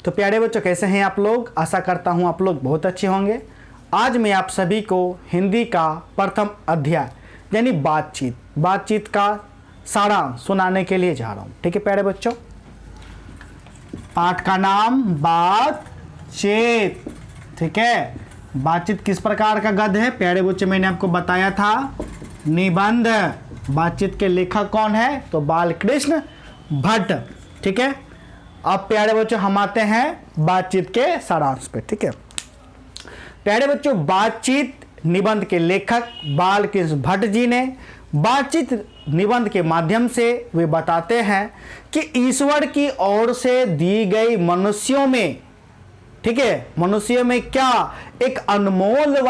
तो प्यारे बच्चों, कैसे हैं आप लोग? आशा करता हूं आप लोग बहुत अच्छे होंगे। आज मैं आप सभी को हिंदी का प्रथम अध्याय यानी बातचीत का सारांश सुनाने के लिए जा रहा हूं। ठीक है प्यारे बच्चों, पाठ का नाम बातचीत। ठीक है, बातचीत किस प्रकार का गद्य है प्यारे बच्चों? मैंने आपको बताया था निबंध। बातचीत के लेखक कौन है? तो बालकृष्ण भट्ट। ठीक है, अब प्यारे बच्चों हम आते हैं बातचीत के सारांश पे। ठीक है प्यारे बच्चों, बातचीत निबंध के लेखक बालकृष्ण भट्ट जी ने बातचीत निबंध के माध्यम से वे बताते हैं कि ईश्वर की ओर से दी गई मनुष्यों में, ठीक है, मनुष्य में क्या एक अनमोल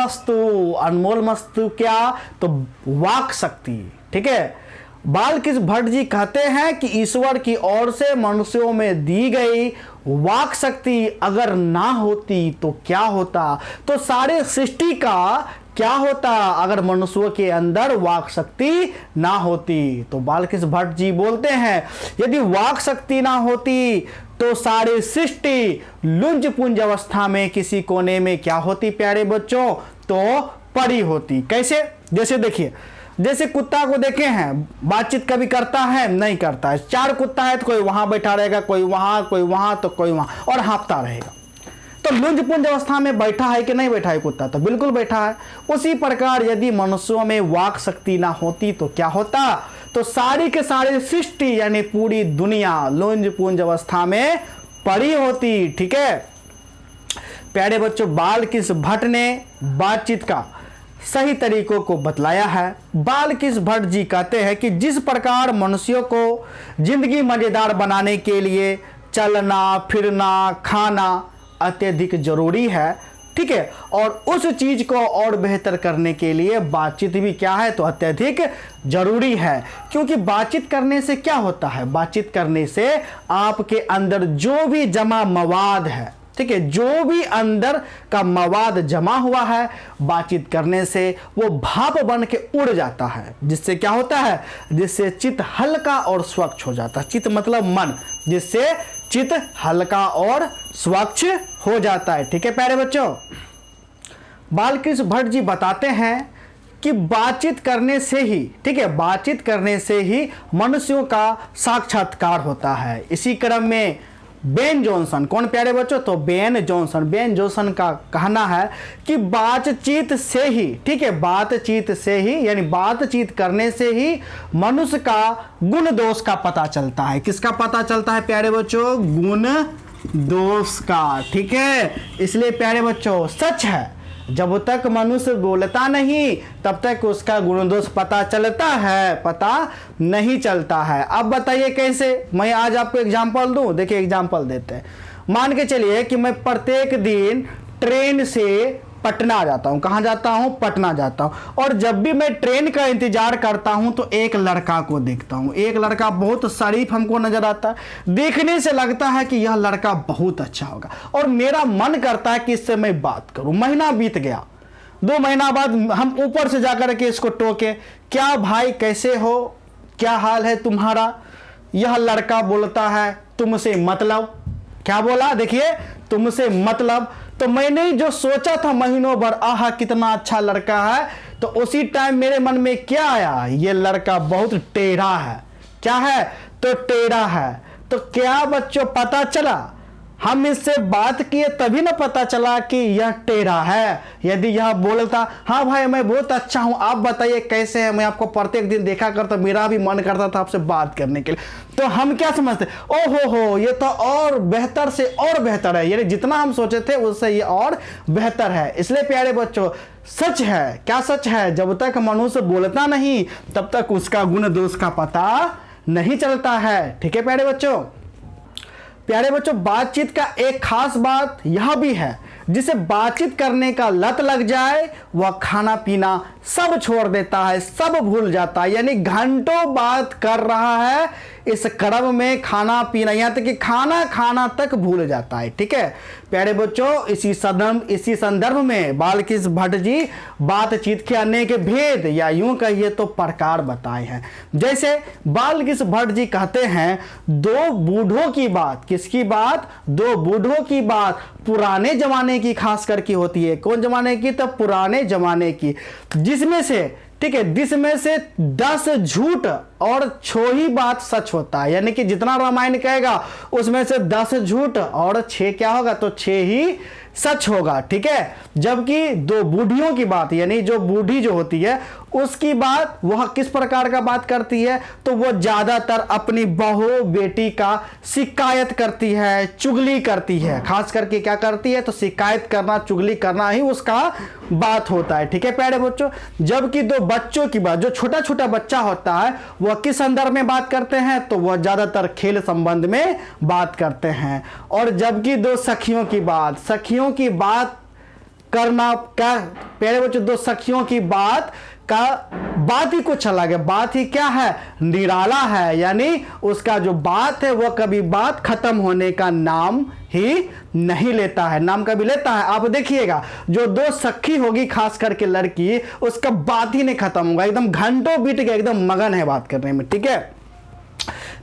वस्तु क्या? तो वाक शक्ति। ठीक है, बालकृष्ण भट्ट जी कहते हैं कि ईश्वर की ओर से मनुष्यों में दी गई वाक शक्ति अगर ना होती तो क्या होता? तो सारे सृष्टि का क्या होता अगर मनुष्यों के अंदर वाक शक्ति ना होती? तो बालकृष्ण भट्ट जी बोलते हैं यदि वाक शक्ति ना होती तो सारी सृष्टि लुंज पुंज अवस्था में किसी कोने में क्या होती प्यारे बच्चों? तो पड़ी होती। कैसे? जैसे देखिए, जैसे कुत्ता को देखे हैं, बातचीत कभी करता है? नहीं करता है। चार कुत्ता है तो कोई वहां बैठा रहेगा, कोई वहां तो कोई वहां, और हाँफता रहेगा। तो लुंज पुंज अवस्था में बैठा है कि नहीं बैठा है कुत्ता? तो बिल्कुल बैठा है। उसी प्रकार यदि मनुष्यों में वाक शक्ति ना होती तो क्या होता? तो सारी के सारी सृष्टि यानी पूरी दुनिया लुंज पुंज अवस्था में पड़ी होती। ठीक है प्यारे बच्चों, बालकृष्ण भट्ट ने बातचीत का सही तरीकों को बतलाया है। बालकृष्ण भट्ट जी कहते हैं कि जिस प्रकार मनुष्यों को जिंदगी मजेदार बनाने के लिए चलना फिरना खाना अत्यधिक जरूरी है, ठीक है, और उस चीज को और बेहतर करने के लिए बातचीत भी क्या है? तो अत्यधिक जरूरी है। क्योंकि बातचीत करने से क्या होता है? बातचीत करने से आपके अंदर जो भी जमा मवाद है, ठीक है, जो भी अंदर का मवाद जमा हुआ है, बातचीत करने से वो भाप बन के उड़ जाता है। जिससे क्या होता है? जिससे चित्त हल्का और स्वच्छ हो जाता है। चित्त मतलब मन, जिससे चित्त हल्का और स्वच्छ हो जाता है। ठीक है प्यारे बच्चों, बालकृष्ण भट्ट जी बताते हैं कि बातचीत करने से ही, ठीक है, बातचीत करने से ही मनुष्यों का साक्षात्कार होता है। इसी क्रम में बेन जॉनसन, कौन प्यारे बच्चों? तो बेन जॉनसन का कहना है कि बातचीत से ही, ठीक है, बातचीत से ही यानी बातचीत करने से ही मनुष्य का गुण दोष का पता चलता है। किसका पता चलता है प्यारे बच्चों? गुण दोष का। ठीक है, इसलिए प्यारे बच्चों सच है, जब तक मनुष्य बोलता नहीं तब तक उसका गुण दोष पता चलता है? पता नहीं चलता है। अब बताइए कैसे? मैं आज आपको एग्जांपल दूं। देखिए एग्जांपल देते हैं। मान के चलिए कि मैं प्रत्येक दिन ट्रेन से पटना जाता हूं। कहां जाता हूं? पटना जाता हूं। और जब भी मैं ट्रेन का इंतजार करता हूं तो एक लड़का को देखता हूं। एक लड़का बहुत शरीफ हमको नजर आता है। देखने से लगता है कि यह लड़का बहुत अच्छा होगा और मेरा मन करता है कि इससे मैं बात करूं। महीना बीत गया, 2 महीना बाद हम ऊपर से जाकर के इसको टोके, क्या भाई कैसे हो, क्या हाल है तुम्हारा? यह लड़का बोलता है तुमसे मतलब। क्या बोला? देखिए, तुमसे मतलब। तो मैंने जो सोचा था महीनों भर, आहा कितना अच्छा लड़का है, तो उसी टाइम मेरे मन में क्या आया? ये लड़का बहुत टेढ़ा है। क्या है? तो टेढ़ा है। तो क्या बच्चों पता चला? हम इससे बात किए तभी ना पता चला कि यह टेढ़ा है। यदि यह बोलता हाँ भाई मैं बहुत अच्छा हूं, आप बताइए कैसे हैं, मैं आपको प्रत्येक दिन देखा करता, मेरा भी मन करता था आपसे बात करने के लिए, तो हम क्या समझते? ओहो हो, ये तो और बेहतर से और बेहतर है। यानी जितना हम सोचे थे उससे ये और बेहतर है। इसलिए प्यारे बच्चों सच है। क्या सच है? जब तक मनुष्य बोलता नहीं तब तक उसका गुण दोष का पता नहीं चलता है। ठीक है प्यारे बच्चों, प्यारे बच्चों बातचीत का एक खास बात यह भी है, जिसे बातचीत करने का लत लग जाए वह खाना पीना सब छोड़ देता है, सब भूल जाता है, यानी घंटों बात कर रहा है इस क्रम में, खाना पीना, यहाँ तक कि खाना खाना तक भूल जाता है। ठीक है प्यारे बच्चों, इसी संदर्भ में बालकृष्ण भट्ट जी बातचीत के अनेक भेद या यूं कहिए तो प्रकार बताए हैं। जैसे बालकृष्ण भट्ट जी कहते हैं, दो बूढ़ों की बात, किसकी बात? दो बूढ़ों की बात पुराने जमाने की खास करके होती है। कौन जमाने की? तो पुराने जमाने की, जिसमें से, ठीक है, जिसमें से 10 झूठ और 6 ही बात सच होता है। यानी कि जितना रामायण कहेगा उसमें से 10 झूठ और 6 क्या होगा? तो 6 ही सच होगा। ठीक है, जबकि दो बूढ़ियों की बात, यानी जो बूढ़ी जो होती है उसकी बात, वह किस प्रकार का बात करती है? तो वह ज्यादातर अपनी बहू बेटी का शिकायत करती है, चुगली करती है। खास करके क्या करती है? तो शिकायत करना, चुगली करना ही उसका बात होता है। ठीक है प्यारे बच्चों, जबकि दो बच्चों की बात, जो छोटा छोटा बच्चा होता है वह किस संदर्भ में बात करते हैं? तो वह ज्यादातर खेल संबंध में बात करते हैं। और जबकि दो सखियों की बात, सखियों की बात करना क्या प्यारे बच्चों? दो सखियों की बात का बात ही कुछ अलग है, बात ही क्या है? निराला है, यानी उसका जो बात है वह कभी बात खत्म होने का नाम ही नहीं लेता है। नाम कभी लेता है? आप देखिएगा, जो दो सखी होगी खास करके लड़की, उसका बात ही नहीं खत्म होगा, एकदम घंटों बीत गए, एकदम मगन है बात करने में। ठीक है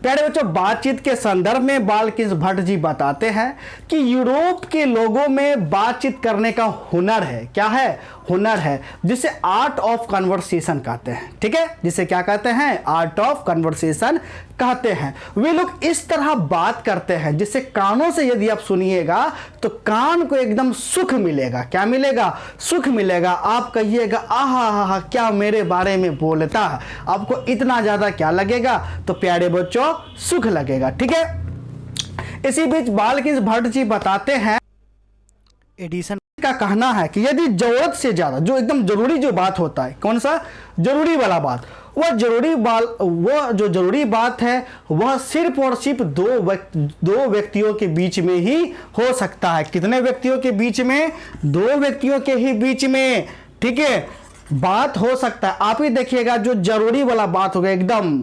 प्यारे बच्चों, बातचीत के संदर्भ में बालकृष्ण भट्ट जी बताते हैं कि यूरोप के लोगों में बातचीत करने का हुनर है। क्या है? हुनर है, जिसे आर्ट ऑफ कन्वर्सेशन कहते हैं। ठीक है, जिसे क्या कहते हैं? आर्ट ऑफ कन्वर्सेशन कहते हैं। वे लोग इस तरह बात करते हैं जिससे कानों से यदि आप सुनिएगा तो कान को एकदम सुख मिलेगा। क्या मिलेगा? सुख मिलेगा। आप कहिएगा आहा क्या मेरे बारे में बोलता है, आपको इतना ज्यादा क्या लगेगा? तो प्यारे बच्चों सुख लगेगा। ठीक है, इसी बीच बालकृष्ण भट्ट जी बताते हैं, एडिशन का कहना है कि यदि जरूरत से ज्यादा, जो एकदम जरूरी जो बात होता है, कौन सा जरूरी वाला बात, वह जो जरूरी बात है वह सिर्फ और सिर्फ दो व्यक्तियों के बीच में ही हो सकता है। कितने व्यक्तियों के बीच में? 2 व्यक्तियों के ही बीच में। ठीक है, बात हो सकता है। आप ही देखिएगा, जो जरूरी वाला बात होगा एकदम,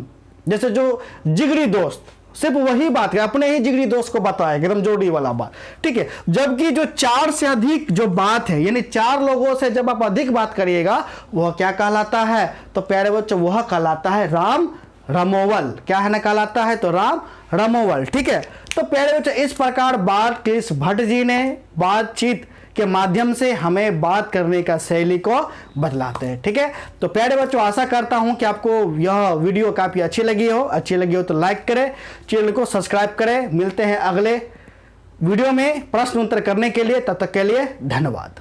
जैसे जो जिगरी दोस्त, सिर्फ वही बात है, अपने ही जिगरी दोस्त को बताएगा, एकदम जोड़ी वाला बात। ठीक है, जबकि जो 4 से अधिक जो बात है, यानी 4 लोगों से जब आप अधिक बात करिएगा वह क्या कहलाता है? तो प्यारे बच्चों वह कहलाता है राम रमोवल। क्या है ना कहलाता है? तो राम रमोवल। ठीक है, तो प्यारे बच्चों इस प्रकार बालकृष्ण भट्ट जी ने बातचीत के माध्यम से हमें बात करने का शैली को बदलाते हैं। ठीक है, तो प्यारे बच्चों आशा करता हूं कि आपको यह वीडियो काफ़ी अच्छी लगी हो तो लाइक करें, चैनल को सब्सक्राइब करें। मिलते हैं अगले वीडियो में प्रश्न उत्तर करने के लिए, तब तक के लिए धन्यवाद।